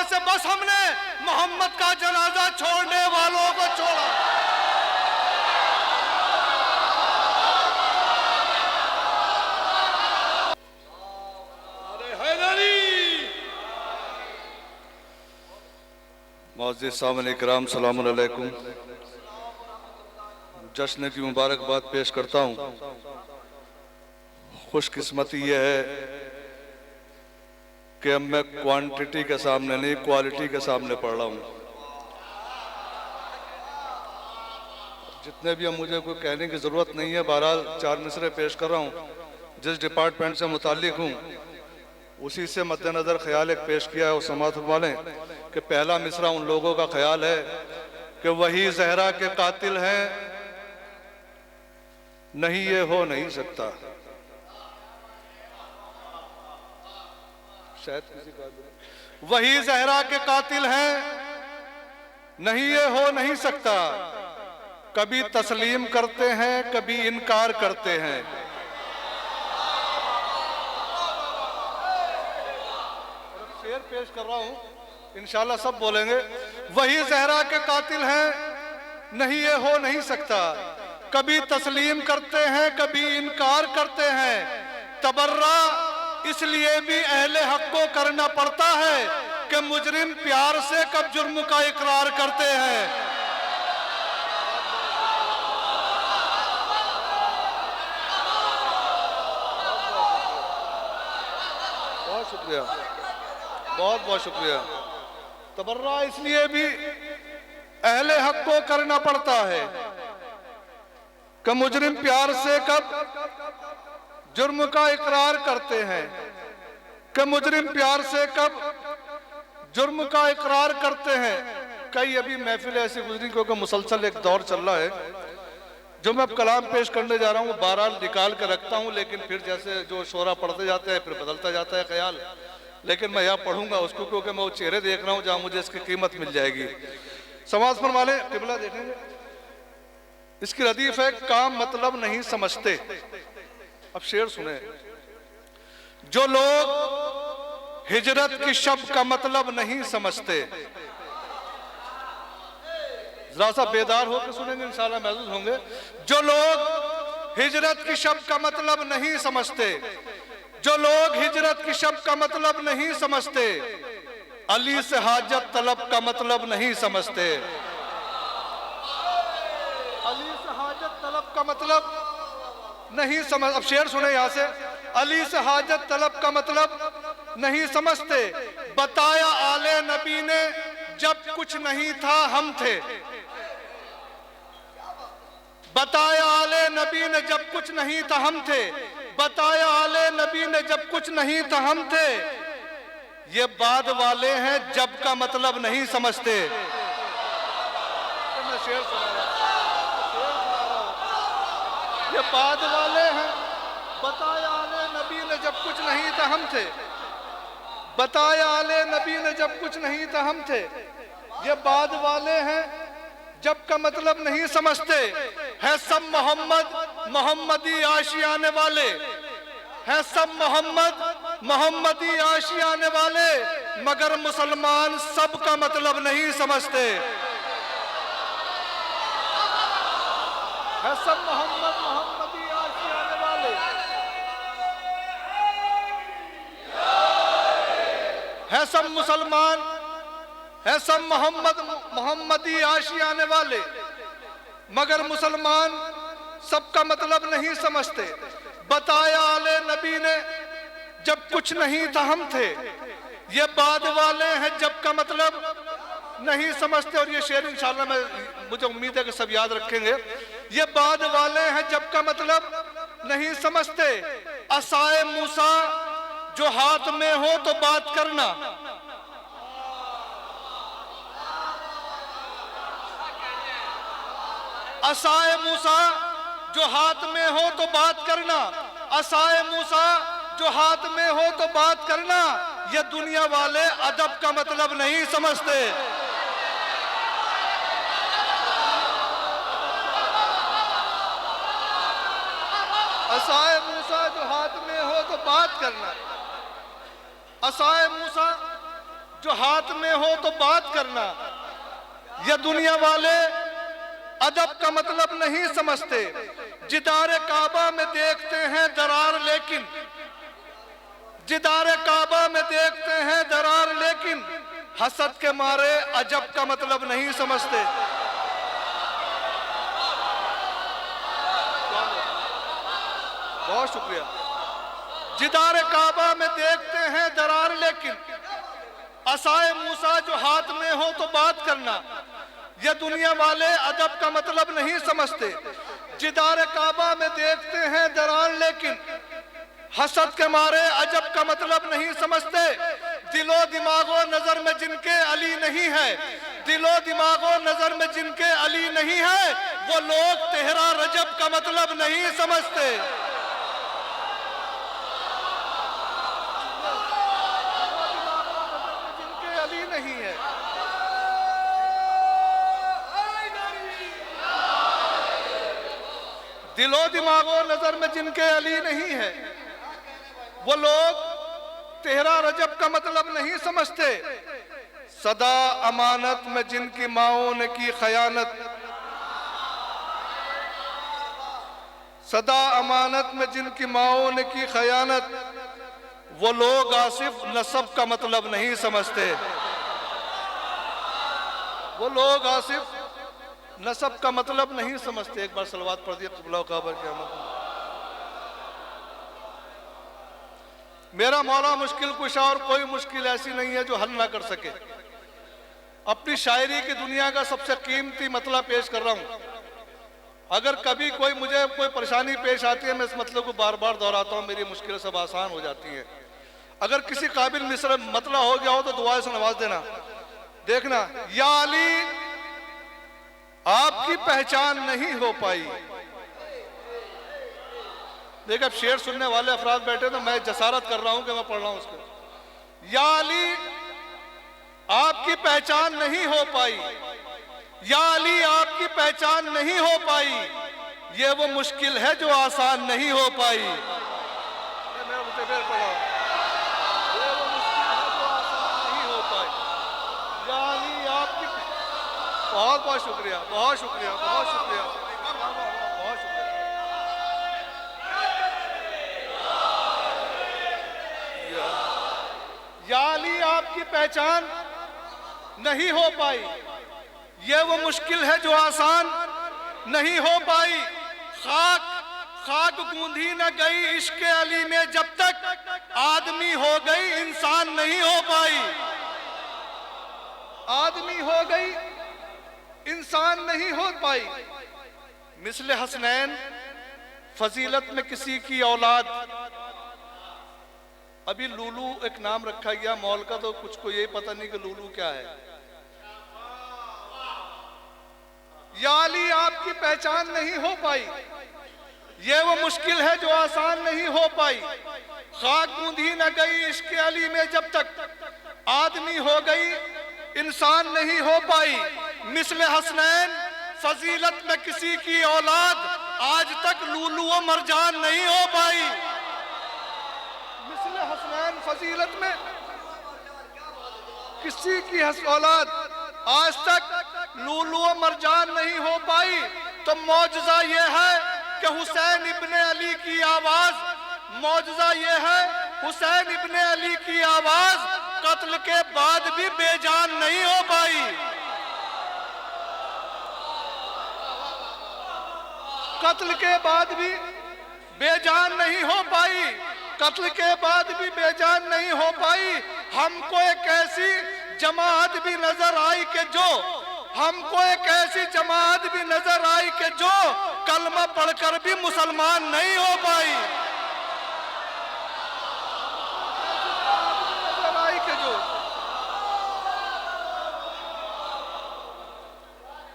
छोड़ने से बस हमने मोहम्मद का जनाजा छोड़ने वालों को छोड़ा। अरे हैदरी। मुअज़्ज़िज़ सामईन इकराम, सलामुन अलैकुम। जश्न की मुबारकबाद पेश करता हूँ। खुशकिस्मती यह है कि अब मैं क्वांटिटी के सामने नहीं, क्वालिटी के सामने पढ़ रहा हूँ। जितने भी अब मुझे कोई कहने की ज़रूरत नहीं है, बहरहाल 4 मिसरे पेश कर रहा हूँ। जिस डिपार्टमेंट से मुताल्लिक हूँ उसी से मद्देनज़र ख्याल एक पेश किया है। वो समाअत फरमा लें कि पहला मिसरा उन लोगों का ख्याल है कि वही ज़हरा के कातिल हैं, नहीं ये हो नहीं सकता। शायद किसी का वही ज़हरा के कातिल हैं, नहीं ये हो नहीं सकता। कभी तस्लीम करते हैं, कभी इनकार करते हैं। शेर पेश कर रहा हूं, इंशाल्लाह सब बोलेंगे। वही ज़हरा के कातिल हैं, नहीं ये हो नहीं सकता। कभी तस्लीम करते हैं, कभी इनकार करते हैं। तबर्रा इसलिए भी अहले हक को करना पड़ता है कि मुजरिम प्यार से कब जुर्म का इकरार करते हैं। बहुत शुक्रिया, बहुत बहुत शुक्रिया। तबर्रा इसलिए भी अहले हक को करना पड़ता है कि मुजरिम प्यार से कब जुर्म का इकरार करते हैं, कि मुजरिम प्यार से कब जुर्म का इकरार करते हैं। कई अभी महफिल ऐसी गुजरी क्योंकि मुसलसल एक दौर चल रहा है। जो मैं अब कलाम पेश करने जा रहा हूँ बहरहाल निकाल कर रखता हूँ, लेकिन फिर जैसे जो शोरा पढ़ते जाते हैं फिर बदलता जाता है ख्याल। लेकिन मैं यहाँ पढ़ूंगा उसको क्योंकि मैं वो चेहरे देख रहा हूँ जहाँ मुझे इसकी कीमत मिल जाएगी। समाज फरमा लें, किबला देखेंगे। इसकी रदीफ है, काम मतलब नहीं समझते। अब शेर सुने। जो लोग हिजरत की शब्द का मतलब नहीं समझते, जरा सा बेदार होकर सुनेंगे, इंशाल्लाह महसूस होंगे। जो लोग हिजरत की शब्द का मतलब नहीं समझते, जो लोग हिजरत की शब्द का मतलब नहीं समझते, अली से हाजत तलब का मतलब नहीं समझते। अली से हाजत तलब का मतलब नहीं समझ। अब शेर सुने यहां से। अली से हाजत तलब का मतलब नहीं समझते। बताया आले नबी ने जब कुछ नहीं था हम थे। बताया आले नबी ने जब कुछ नहीं था हम थे। बताया आले नबी ने जब कुछ नहीं था हम थे। ये बाद वाले हैं जब का मतलब नहीं समझते। मैं शेर सुना रहा हूं। ये बाद वाले हैं। बताया आले नबी ने जब कुछ नहीं था हम थे। बताया आले नबी ने जब कुछ नहीं था हम थे। ये बाद वाले हैं जब का मतलब नहीं समझते। है सब मोहम्मद मोहम्मदी आशियाने वाले, है सब मोहम्मद मोहम्मदी आशियाने वाले, मगर मुसलमान सब का मतलब नहीं समझते। है सब मोहम्मद मोहम्मदी आशियाने वाले, है सब मुसलमान, है सब मोहम्मद मोहम्मदी आशियाने वाले, मगर मुसलमान सबका मतलब नहीं समझते। बताया आले नबी ने जब कुछ नहीं था हम थे। ये बाद वाले हैं जब का मतलब नहीं समझते। और ये शेर इंशाल्लाह मुझे उम्मीद है कि सब याद रखेंगे। ये बाद वाले हैं जब का मतलब नहीं समझते। असाए मूसा जो हाथ में हो तो बात करना। असाए मूसा जो हाथ में हो तो बात करना। असाए मूसा जो हाथ में हो तो बात करना। ये दुनिया वाले अदब का मतलब नहीं समझते। असाए मूसा जो हाथ में हो तो बात करना। असाए मूसा जो हाथ में हो तो बात करना। ये दुनिया वाले अदब का मतलब नहीं समझते। जिदारे काबा में देखते हैं दरार लेकिन, जिदारे काबा में देखते हैं दरार लेकिन, हसद के मारे अजब का मतलब नहीं समझते। बहुत शुक्रिया। जिदारे काबा में देखते हैं दरार लेकिन, असाए मूसा जो हाथ में हो तो बात करना। ये दुनिया वाले अदब का मतलब नहीं समझते। जिदारे काबा में देखते हैं दरार लेकिन, हसद के मारे अजब का मतलब नहीं समझते। दिलो दिमागो नजर में जिनके अली नहीं है, दिलो दिमागो नजर में जिनके अली नहीं है, वो लोग तेहरा रजब का मतलब नहीं समझते। जिनके अली नहीं है, दिलो दिमागो नजर में जिनके अली नहीं है, वो लोग तेहरा रजब का मतलब नहीं समझते। सदा अमानत में जिनकी माओं ने की खयानत, सदा अमानत में जिनकी माओं ने की खयानत, वो लोग आसिफ नसब का मतलब नहीं समझते। वो लोग आसिफ नसब का मतलब नहीं समझते। एक बार सलवात पढ़ दिया क़िबला काबा के अमल। मेरा मौला मुश्किल कुशा और कोई मुश्किल ऐसी नहीं है जो हल ना कर सके। अपनी शायरी की दुनिया का सबसे कीमती मतला पेश कर रहा हूं। अगर कभी कोई मुझे कोई परेशानी पेश आती है, मैं इस मतलब को बार बार दोहराता हूं, मेरी मुश्किलें सब आसान हो जाती हैं। अगर किसी काबिल मिसर मतला हो गया हो तो दुआ से नवाज देना। देखना, या अली आपकी पहचान नहीं हो पाई। देखिए, अब शेर सुनने वाले अफराद बैठे तो मैं जसारत कर रहा हूं कि मैं पढ़ रहा हूं उसको। या अली आपकी पहचान नहीं हो पाई, या अली आपकी पहचान नहीं हो पाई, ये वो मुश्किल है जो आसान नहीं हो पाई। बहुत बहुत शुक्रिया, बहुत शुक्रिया, बहुत शुक्रिया, बहुत शुक्रिया। या अली आपकी पहचान नहीं हो पाई, ये वो मुश्किल है जो आसान नहीं हो पाई। खाक खाक गूंधी न गई इश्क अली में जब तक आदमी हो गई इंसान नहीं हो पाई। आदमी हो गई इंसान नहीं हो पाई। मिसले हसनैन फजीलत में किसी की औलाद। अभी लूलू एक नाम रखा गया मॉल का, तो कुछ को यही पता नहीं कि लूलू क्या है। या अली आपकी पहचान नहीं हो पाई, ये वो मुश्किल है जो आसान नहीं हो पाई। खाक गूंधी न गई इश्क अली में जब तक आदमी हो गई इंसान नहीं हो पाई। मिसले हसनैन फजीलत में किसी की औलाद, आज तक लूलू व मरजान नहीं हो पाई। मिसले हसनैन फजीलत में किसी की औलाद, आज तक लूलू व मरजान नहीं हो पाई। तो मौजज़ा ये है कि हुसैन इब्ने अली की आवाज, मौजज़ा ये है हुसैन इब्ने अली की आवाज कत्ल के बाद भी बेजान नहीं हो पाई। कत्ल के बाद भी बेजान नहीं हो पाई, कत्ल के बाद भी बेजान नहीं हो पाई। हमको एक ऐसी जमात भी नजर आई कि जो, हमको एक ऐसी जमात भी नजर आई कि जो कलमा पढ़कर भी मुसलमान नहीं हो पाई।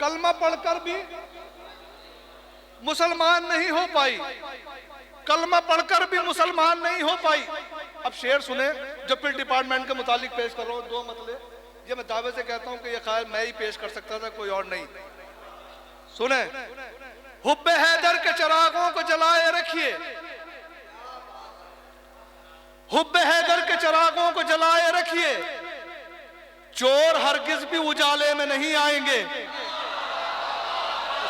कलमा पढ़कर भी मुसलमान नहीं हो पाई, कलमा पढ़कर भी मुसलमान नहीं हो पाई। अब शेर सुने जो फिर डिपार्टमेंट के मुतालिक पेश कर रहा हूं। दो मतले, ये मैं दावे से कहता हूं कि ये ख्याल मैं ही पेश कर सकता था, कोई और नहीं। सुने, हुब्बे हैदर के चिरागों को जलाए रखिए, हुब्बे हैदर के चिरागों को जलाए रखिए, चोर हरगिज भी उजाले में नहीं आएंगे।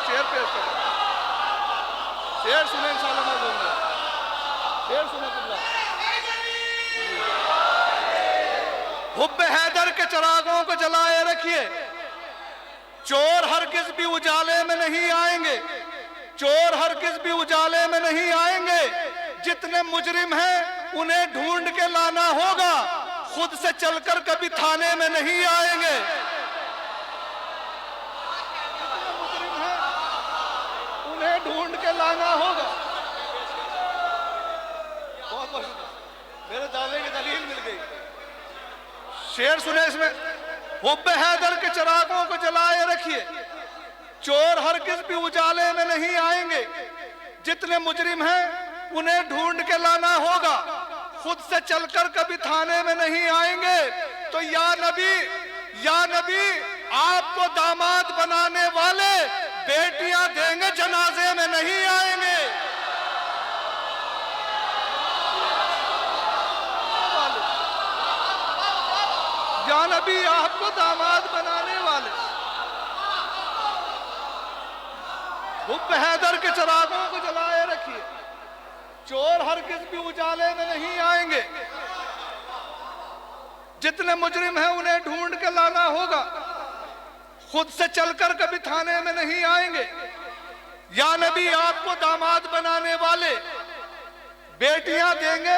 शेर पेश करें, शेर सुने इंशाल्लाह मैं दूंगा, शेर सुने कुल्ला। हुब्बे हैदर के चिरागों को जलाए रखिए, चोर हरगिज भी उजाले में नहीं आएंगे, चोर हरगिज भी उजाले में नहीं आएंगे। जितने मुजरिम हैं उन्हें ढूंढ के लाना होगा, खुद से चलकर कभी थाने में नहीं आएंगे। जितने मुजरिम हैं उन्हें ढूंढ के लाना होगा। बहुत बहुत मेरे दावे की दलील मिल गई। शेर सुने इसमें, हुब्बे हैदर के चिरागों को जलाए रखिए, चोर हरगिज भी उजाले में नहीं आएंगे। जितने मुजरिम हैं उन्हें ढूंढ के लाना होगा, खुद से चलकर कभी थाने में नहीं आएंगे। तो या नबी आपको दामाद बनाने वाले बेटियां देंगे, जनाजे में नहीं आएंगे। या नबी आपको दामाद बनाने वाले हुब्बे हैदर के चिरागों को जलाए रखिए, चोर हरगिज भी उजाले में नहीं आएंगे। जितने मुजरिम हैं उन्हें ढूंढ के लाना होगा, खुद से चलकर कभी थाने में नहीं आएंगे। या नबी आपको दामाद बनाने वाले बेटियां देंगे,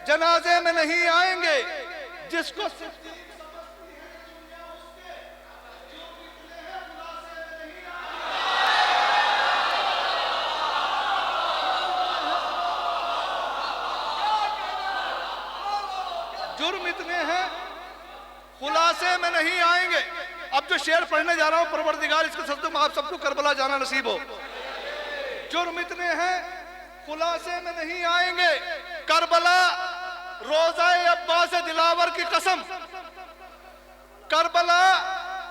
जनाजे में नहीं आएंगे। जिसको जुर्म इतने हैं खुलासे में नहीं आएंगे। अब जो शेर पढ़ने जा रहा हूं, परवरदिगार इसके सदक़े में आप सबको करबला जाना नसीब हो। जुर्म इतने हैं खुलासे में नहीं आएंगे। करबला रोज़ाए अब्बास दिलावर की कसम, करबला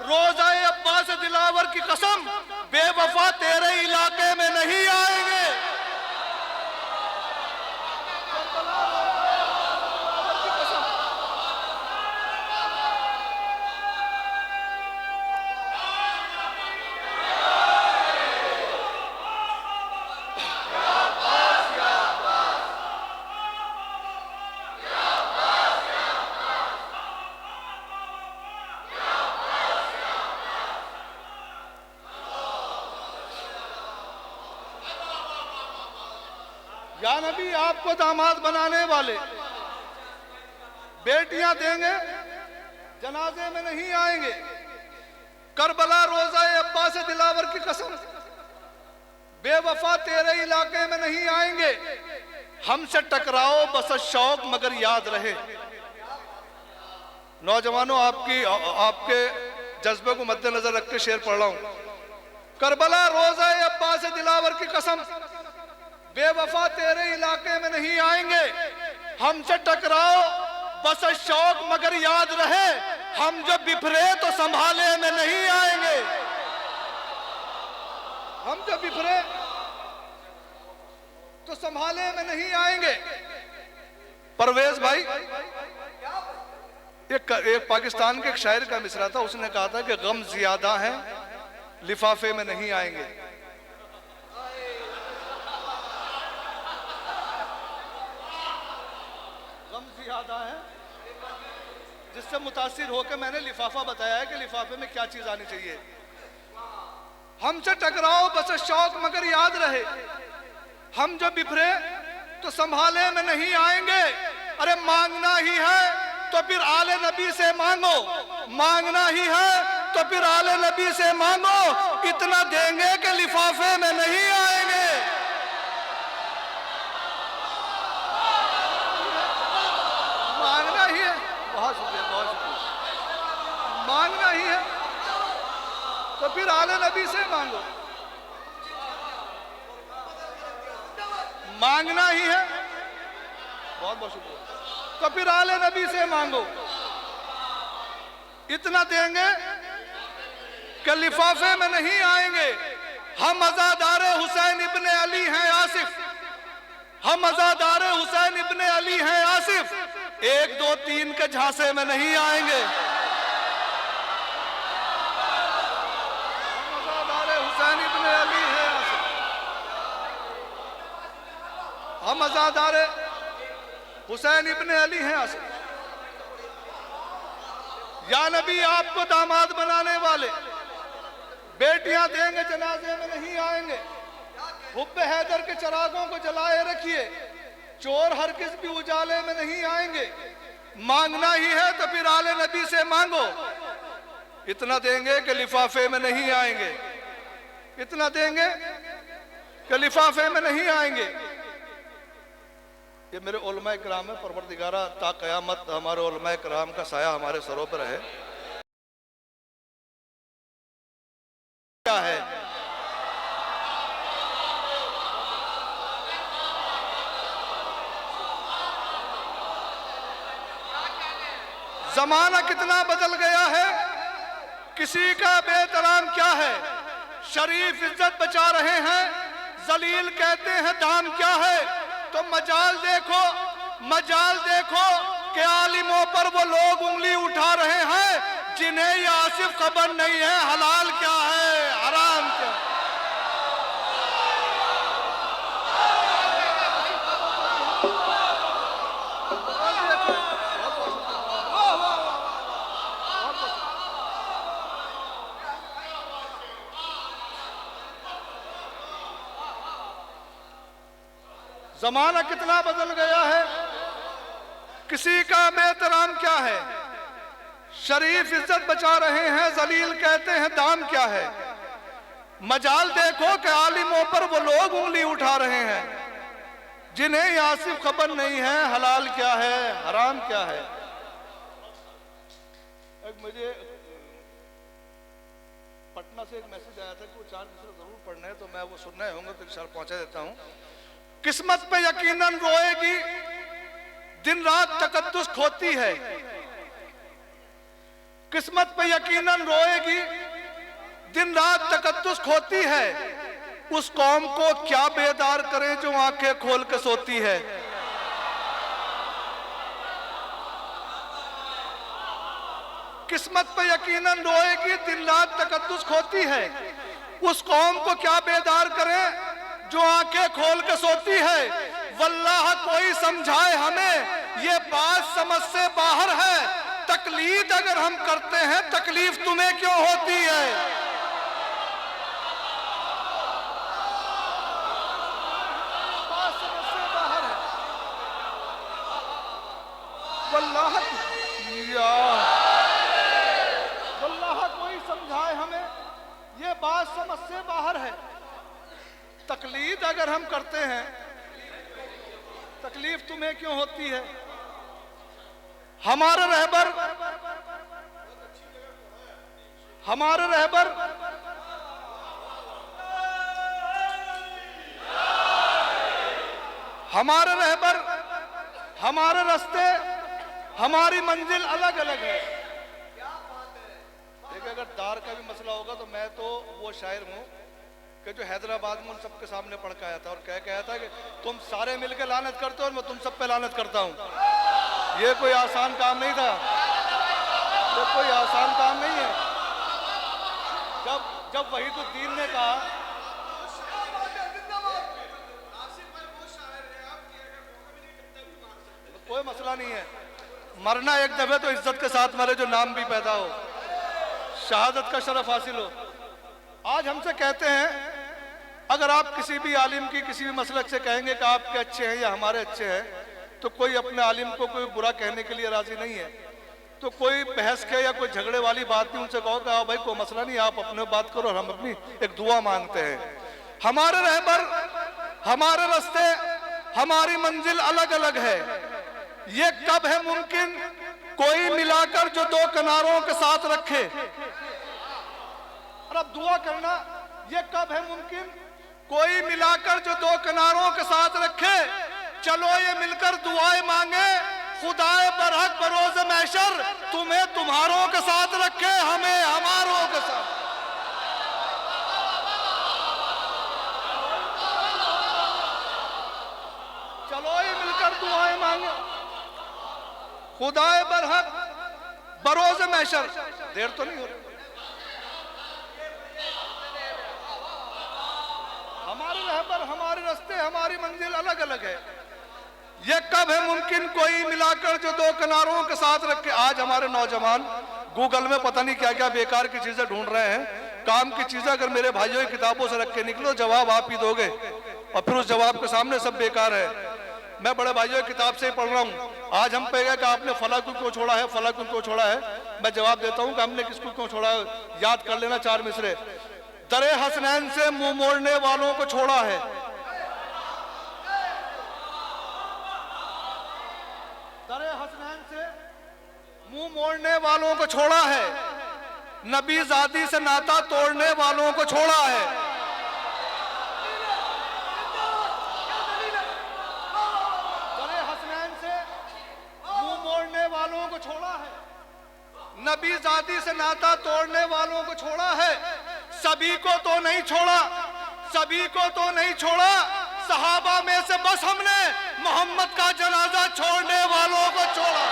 रोज़ाए अब्बास दिलावर की कसम, बेवफा तेरे इलाके में नहीं आएंगे। या नबी आपको दामाद बनाने वाले बेटियां देंगे, जनाजे में नहीं आएंगे। करबला रोज़ाए अब्बास दिलावर की कसम, बेवफा तेरे इलाके में नहीं आएंगे। हमसे टकराओ बस शौक मगर याद रहे। नौजवानों, आपके जज्बे को मद्देनजर रख के शेर पढ़ रहा हूं। करबला रोज़ाए अब्बास दिलावर की कसम, बेवफा तेरे इलाके में नहीं आएंगे। हमसे टकराओ बस शौक मगर याद रहे, हम जब बिफरे तो संभाले में नहीं आएंगे। हम जब बिफरे तो संभाले में नहीं आएंगे। परवेज भाई, एक पाकिस्तान के एक शायर का मिसरा था, उसने कहा था कि गम ज्यादा है लिफाफे में नहीं आएंगे। ज्यादा है, जिससे मुतासिर होकर मैंने लिफाफा बताया है कि लिफाफे में क्या चीज आनी चाहिए। हमसे टकराओ बस शौक मगर याद रहे, हम जब बिफरे तो संभाले में नहीं आएंगे। अरे मांगना ही है तो फिर आले नबी से मांगो, मांगना ही है तो फिर आले नबी से मांगो। इतना देंगे कि लिफाफे में नहीं आएंगे। मांगना ही है, बहुत शुक्रिया, बहुत शुक्रिया। मांगना ही है तो फिर आले नबी से मांगो, मांगना ही है, बहुत बहुत शुक्रिया, तो फिर आले नबी से मांगो। इतना देंगे कि लिफाफे में नहीं आएंगे। हम अज़ादारे हुसैन इब्ने अली हैं आसिफ, हम अज़ादारे हुसैन इब्ने अली हैं आसिफ, 1 2 3 के झांसे में नहीं आएंगे। आजादार हुसैन इब्ने अली हैं असल। या नबी आपको दामाद बनाने वाले बेटियां देंगे जनाजे में नहीं आएंगे। हुब्बे हैदर के चरागों को जलाए रखिए, चोर हरगिज़ भी उजाले में नहीं आएंगे। मांगना ही है तो फिर आले नबी से मांगो, इतना देंगे कि लिफाफे में नहीं आएंगे, इतना देंगे कि लिफाफे में नहीं आएंगे। ये मेरे उलमाए किराम है, परवरदिगारा ता क़यामत हमारे उलमाए किराम का साया हमारे सरों पर है। क्या है जमाना कितना बदल गया है, किसी का बेतराम क्या है। शरीफ इज्जत बचा रहे हैं, जलील कहते हैं दाम क्या है। तो मजाल देखो कि आलिमों पर वो लोग उंगली उठा रहे हैं जिन्हें ये आसिफ खबर नहीं है हलाल क्या है हराम क्या। जमाना कितना बदल गया है, किसी का बेहतराम क्या है। शरीफ इज्जत बचा रहे हैं, जलील कहते हैं दाम क्या है। मजाल देखो कि आलिमों पर वो लोग उंगली उठा रहे हैं जिन्हें आसिफ खबर नहीं है हलाल क्या है हराम क्या है। एक मुझे पटना से एक मैसेज आया था कि वो 4 दूसरे जरूर पढ़ना है, तो मैं वो सुनना होंगे तो इंशाल्लाह पहुंचा देता हूं। किस्मत पे यकीनन रोएगी, दिन रात तकद्दुस खोती है। किस्मत पे यकीनन रोएगी, दिन रात तकद्दुस खोती है। उस कौम को क्या बेदार करें जो आंखें खोल के सोती है। किस्मत पे यकीनन रोएगी, दिन रात तकद्दुस खोती है। उस कौम को क्या बेदार करें जो आंखें खोल के सोती है। वल्लाह कोई समझाए हमें ये बात समझ से बाहर है। तकलीद अगर हम करते हैं तकलीफ तुम्हें क्यों होती है। बात समझ से बाहर है। वल्लाह कोई समझाए हमें ये बात समझ से बाहर है। तकलीद अगर हम करते हैं तकलीफ तुम्हें क्यों होती है। हमारे रहबर हमारे रहबर हमारे रास्ते हमारी मंजिल अलग अलग है। देखिए अगर दार का भी मसला होगा तो मैं तो वो शायर हूं कि जो हैदराबाद में उन सबके सामने पढ़ के आया था और कह के आया था कि तुम सारे मिलकर लानत करते हो और मैं तुम सब पे लानत करता हूं। ये कोई आसान काम नहीं था, ये कोई आसान काम नहीं है। जब वहीदुद्दीन ने कहा कोई मसला नहीं है, मरना एक दफे तो इज्जत के साथ मरे, जो नाम भी पैदा हो, शहादत का शरफ हासिल हो। आज हमसे कहते हैं अगर आप किसी भी आलिम की किसी भी मसलक से कहेंगे कि आपके अच्छे हैं या हमारे अच्छे हैं, तो कोई अपने आलिम को कोई बुरा कहने के लिए राजी नहीं है। तो कोई बहस के या कोई झगड़े वाली बात नहीं, उनसे कहो कि हाँ भाई कोई मसला नहीं, आप अपने बात करो और हम अपनी एक दुआ मांगते हैं। हमारे रहबर हमारे रास्ते हमारी मंजिल अलग अलग है। ये कब है मुमकिन कोई मिलाकर जो दो किनारों के साथ रखे। और अब दुआ करना, ये कब है मुमकिन कोई मिलाकर जो दो किनारों के साथ रखे। चलो ये मिलकर दुआएं मांगे, खुदाए बरहक बरोज़ महशर तुम्हें तुम्हारों के साथ रखे, हमें हमारों के साथ। चलो ये मिलकर दुआएं मांगे, खुदाए बरहक बरोज़ महशर। देर तो नहीं हो रही। हमारे रहबर हमारे रास्ते हमारी मंजिल अलग अलग है। ये कब है मुमकिन कोई मिलाकर जो दो किनारों के साथ रखे। आज हमारे नौजवान गूगल में पता नहीं क्या क्या बेकार की चीजें ढूंढ रहे हैं। काम की चीजें अगर मेरे भाइयों की किताबों से रख के निकलो, जवाब आप ही दोगे और फिर उस जवाब के सामने सब बेकार है। मैं बड़े भाइयों की किताब से ही पढ़ रहा हूँ। आज हम पे गए कि आपने फला क्यों छोड़ा है, फला क्यों छोड़ा है। मैं जवाब देता हूँ कि हमने किसको क्यों छोड़ा है। याद कर लेना चार मिसरे। दरे हसनैन से मुंह मोड़ने वालों को छोड़ा है। दरे हसनैन से मुंह मोड़ने वालों को छोड़ा है। नबी ज़ादी से नाता तोड़ने वालों को छोड़ा है। दरे हसनैन से मुंह मोड़ने वालों को छोड़ा है। नबी ज़ादी से नाता तोड़ने वालों को छोड़ा है। सभी को तो नहीं छोड़ा, सभी को तो नहीं छोड़ा। सहाबा में से बस हमने मोहम्मद का जनाजा छोड़ने वालों को छोड़ा।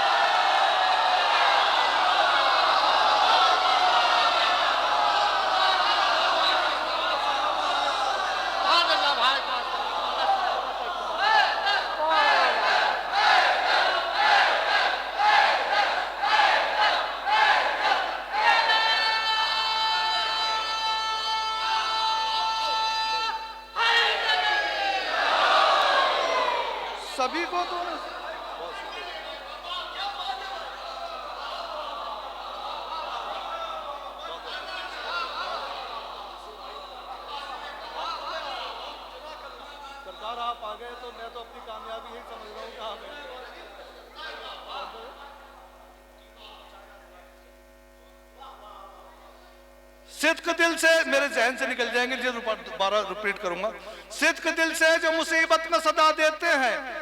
सभी को तो सरकार आप आ गए तो मैं तो अपनी कामयाबी ही समझ रहा हूँ। कहाँ गए सिद्क दिल से, मेरे जहन से निकल जाएंगे जो दोबारा रिपीट करूंगा। सिद्क दिल से जो मुसीबत में सदा देते हैं,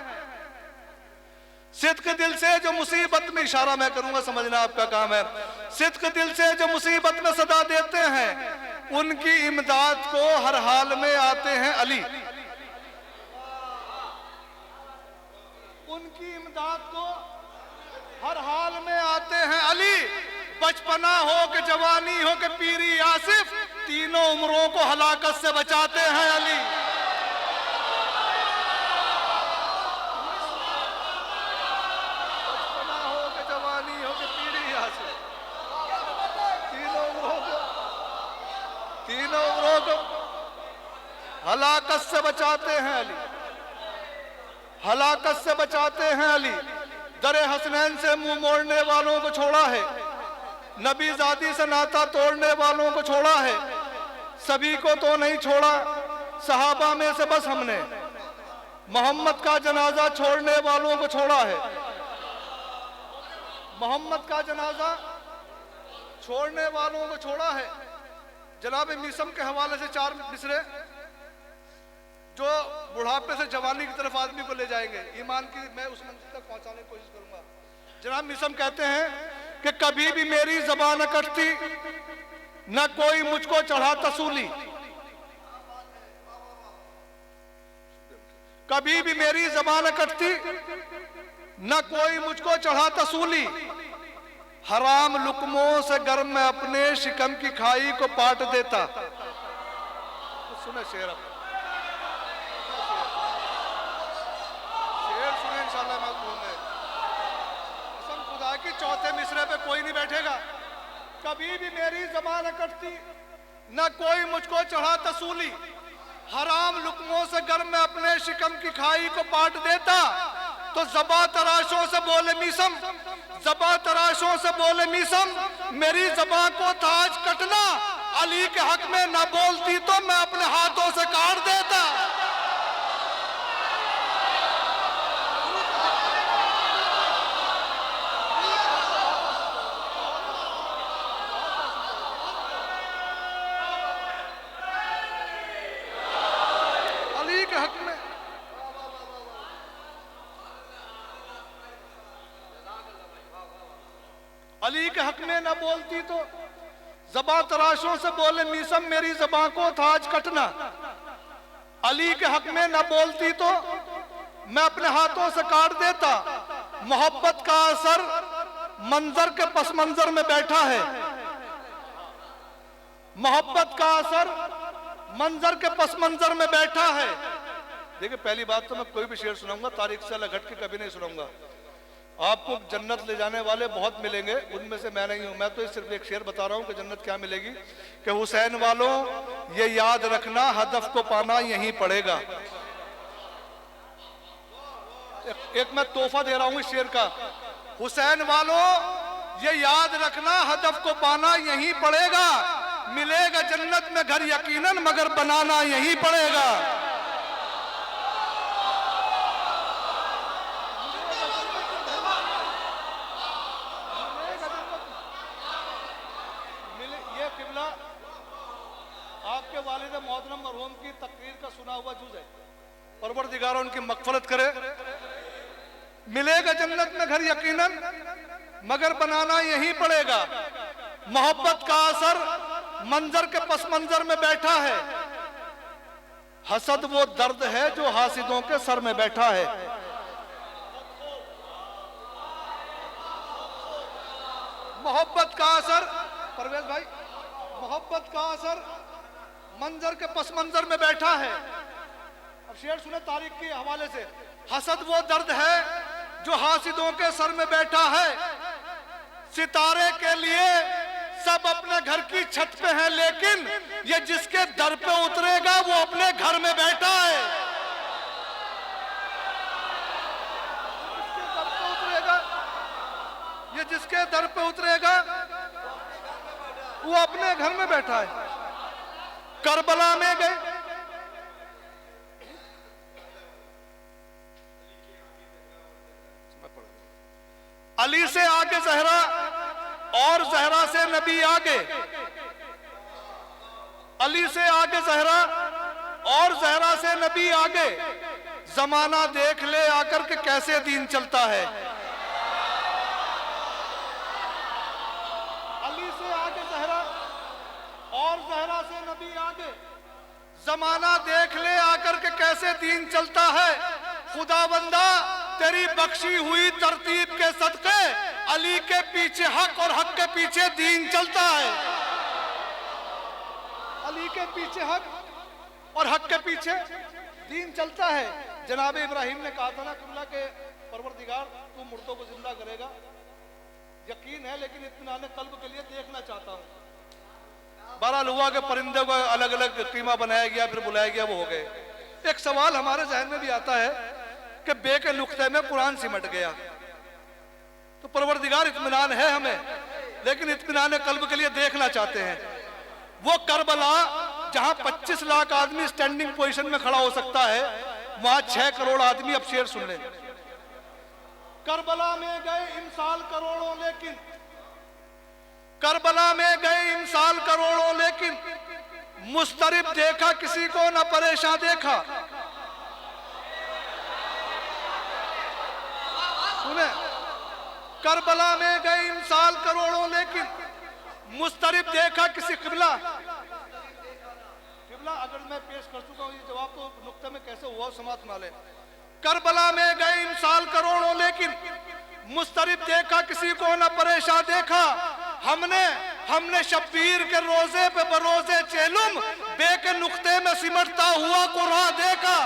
सिद्क दिल से जो मुसीबत में, इशारा मैं करूंगा समझना आपका काम है। सिद्क दिल से जो मुसीबत में सदा देते हैं, उनकी इमदाद को हर हाल में आते हैं अली। उनकी इमदाद को हर हाल में आते हैं अली। बचपना हो कि जवानी हो कि पीरी आसिफ, तीनों उम्रों को हलाकत से बचाते हैं अली। बचपना हो कि जवानी हो कि पीरी आसिफ, तीनों उम्रों को हलाकत से बचाते हैं अली। हलाकत से बचाते हैं अली। दरे हसनैन से मुंह मोड़ने वालों को छोड़ा है। नबी ज़ादी से नाता तोड़ने वालों को छोड़ा है। सभी को तो नहीं छोड़ा। सहाबा में से बस हमने मोहम्मद का जनाजा छोड़ने वालों को छोड़ा है। मोहम्मद का जनाजा छोड़ने वालों को छोड़ा है। जनाब मिसम के हवाले से चार मिसरे जो बुढ़ापे से जवानी की तरफ आदमी को ले जाएंगे, ईमान की मैं उस मंजिल तक पहुंचाने की कोशिश करूंगा। जनाब मिसम कहते हैं कि कभी भी मेरी ज़बान कटती, न कोई मुझको चढ़ाता सूली। कभी भी मेरी ज़बान कटती, न कोई मुझको चढ़ाता सूली। हराम लुकमों से गर्म में अपने शिकम की खाई को पाट देता। तो सुने शेर, शेर सुने इंशाल्लाह मैं बोलूंगा। कसम खुदा की चौथे मिसरे पे कोई नहीं बैठेगा। कभी भी मेरी ज़बान कटती, न कोई मुझको चढ़ाता सूली। हराम लुकमों से गर्म में अपने शिकम की खाई को पाट देता। तो ज़बा तराशों से बोले मीसम, ज़बा तराशों से बोले मीसम, मेरी ज़बां को ताज कटना। अली के हक में न बोलती तो मैं अपने हाथों से काट देता। अली के हक में अली के हक में न बोलती तो ज़बां तराशों से बोले मीसम, मेरी ज़बां को ताज कटना। अली के हक में न बोलती तो मैं अपने हाथों से काट देता। मोहब्बत का असर मंजर के पस मंजर में बैठा है। मोहब्बत का असर मंजर के पस मंजर में बैठा है। देखिए, पहली बात तो मैं कोई भी शेर सुनाऊंगा तारीख से अलग हट के कभी नहीं सुनाऊंगा। आपको जन्नत ले जाने वाले बहुत मिलेंगे, उनमें से मैं नहीं हूं। मैं तो सिर्फ एक शेर बता रहा हूं कि जन्नत क्या मिलेगी, कि हुसैन वालों ये याद रखना, हदफ को पाना यहीं पड़ेगा। एक मैं तोहफा दे रहा हूं इस शेर का, हुसैन वालों ये याद रखना, हदफ को पाना यहीं पड़ेगा। मिलेगा जन्नत में घर यकीनन, मगर बनाना यहीं पड़ेगा। ये किबला आपके वालिद मोहतरम मरहूम की तकरीर का सुना हुआ जुज़ है। परवरदिगार उनकी मग़फ़िरत करे। मिलेगा जन्नत में घर यकीनन, मगर बनाना यहीं पड़ेगा। मोहब्बत का असर मंजर के पस मंजर में बैठा है। हसद वो दर्द है जो हासिदों के सर में बैठा है। मोहब्बत का असर, परवेज भाई, मोहब्बत का असर मंजर के पस मंजर में बैठा है। अब शेर सुने तारीख के हवाले से। हसद वो दर्द है जो हासिदों के सर में बैठा है। सितारे के लिए सब अपने घर की छत पे हैं, लेकिन ये जिसके दर पे उतरेगा वो अपने घर में बैठा है। ये जिसके दर पे उतरेगा वो अपने घर में बैठा है। करबला में गए, अली से आगे जहरा और जहरा से नबी आगे। अली से आगे जहरा और जहरा से नबी आगे। जमाना देख ले आकर के कैसे दीन चलता है। अली से आगे जहरा और जहरा से नबी आगे। जमाना देख ले आकर के कैसे दीन चलता है। खुदा बंदा तेरी बख्शी हुई तरतीब के सदके, अली के पीछे हक और हक के पीछे दीन चलता है। अली के पीछे हक और हक के पीछे दीन चलता है। जनाब इब्राहिम ने कहा था ना कुल्ला के परवरदिगार तू मुर्दों को जिंदा करेगा, यकीन है, लेकिन इत्मीनान कल्ब के लिए देखना चाहता हूं। बहरहाल हुआ के परिंदे को अलग अलग कीमा बनाया गया, फिर बुलाया गया, वो हो गए। एक सवाल हमारे जहन में भी आता है कि बे के नुक्ते में कुरान सिमट गया, तो परवरदिगार इत्मीनान है हमें, लेकिन इत्मीनान कल्ब के लिए देखना चाहते हैं। वो करबला जहां 25 लाख आदमी स्टैंडिंग पोजीशन में खड़ा हो सकता है, वहां 6 करोड़ आदमी। अब शेर सुन ले। करबला में गए इंसान करोड़ों, लेकिन करबला में गए इंसान करोड़ों, लेकिन मुस्तरिब देखा किसी को न परेशान देखा। सुने, करबला में गए इंसान करोड़ों, लेकिन मुस्तरिब देखा किसी किबला। किबला अगर मैं पेश कर चुका हूं, ये जवाब तो नुक्ते में कैसे हुआ समात माले। करबला में गए इंसान करोड़ों, लेकिन मुस्तरिब देखा किसी को न परेशान देखा। हमने शब्बीर के रोजे पे बरोजे चेलुम, बे के नुक्ते में सिमटता हुआ कुरान देखा।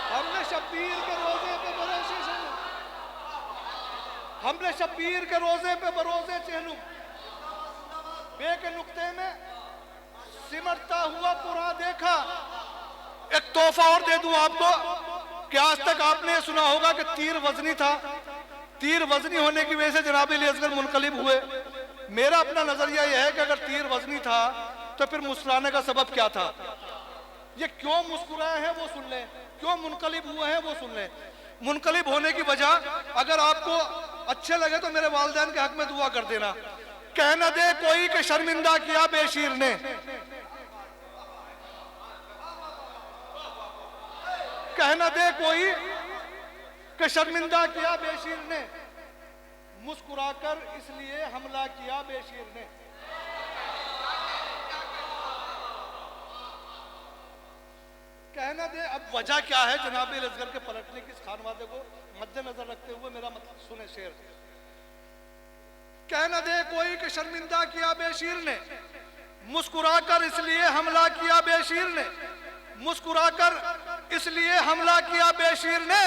हमने शब्बीर के रोजे पे बरोजे चेलुम, हमने शब्बीर के रोजे पे बरोजे चेलुम, बे के नुक्ते में सिमटता हुआ कुरान देखा। एक तोहफा और दे दूं आपको कि आज तक आपने सुना होगा कि तीर वजनी था। तीर वजनी होने की वजह से जनाब अली असगर मुनकलिब हुए। मेरा अपना नजरिया यह है कि अगर तीर वजनी था तो फिर मुस्कुराने का सबब क्या था। ये क्यों मुस्कुराए हैं वो सुन लें, क्यों मुनकलिब हुए हैं वो सुन लें। मुनकलिब होने की वजह अगर आपको अच्छे लगे तो मेरे वालिदैन के हक में दुआ कर देना। कहना दे कोई कि शर्मिंदा किया बेशीर ने, कहना दे कोई कि शर्मिंदा किया बेशीर ने, मुस्कुराकर इसलिए हमला किया बेशीर ने। कहना दे अब वजह क्या है जनाब असगर के पलटने की। इस खानवादे को मद्देनजर रखते हुए मेरा मतलब सुने शेर। कह न दे कोई कि शर्मिंदा किया बेशीर ने, मुस्कुराकर इसलिए हमला किया बेशीर ने, मुस्कुराकर इसलिए हमला किया बेशीर ने,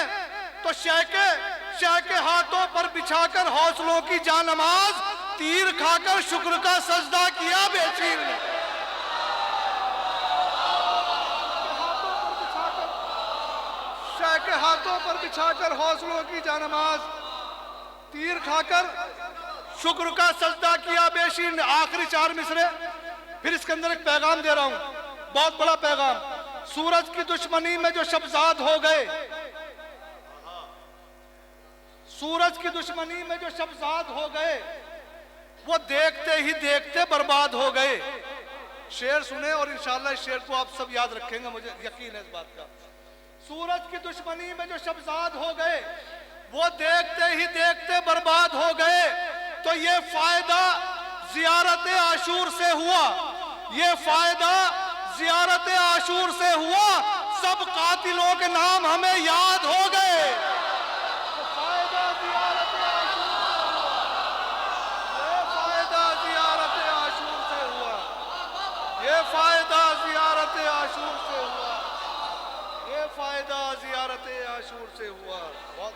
तो शह के हाथों पर बिछाकर हौसलों की जानमाज, तीर खाकर शुक्र का सजदा किया बेशीर ने। शह के हाथों पर बिछाकर हौसलों की जानमाज, तीर खाकर शुक्र का सजदा किया बेशीर ने। आखिरी 4 मिसरे, फिर इसके अंदर एक पैगाम दे रहा हूं, बहुत बड़ा पैगाम। सूरज की दुश्मनी में जो शब्जाद हो गए, सूरज की दुश्मनी में जो शब्जाद हो गए, वो देखते ही देखते बर्बाद हो गए। शेर सुने और इंशाअल्लाह इस शेर को आप सब याद रखेंगे, मुझे यकीन है इस बात का। सूरज की दुश्मनी में जो शब्जाद हो गए, वो देखते ही देखते बर्बाद हो गए। तो ये फायदा जियारत आशूर से हुआ, ये फायदा जियारत आशूर से हुआ, सब कातिलों के नाम हमें याद हो गए। तो फायदा जियारत आशूर, ये फायदा जियारत आशूर से हुआ, ये फायदा जियारत आशूर से हुआ, ये फायदा जियारत आशूर से हुआ। बहुत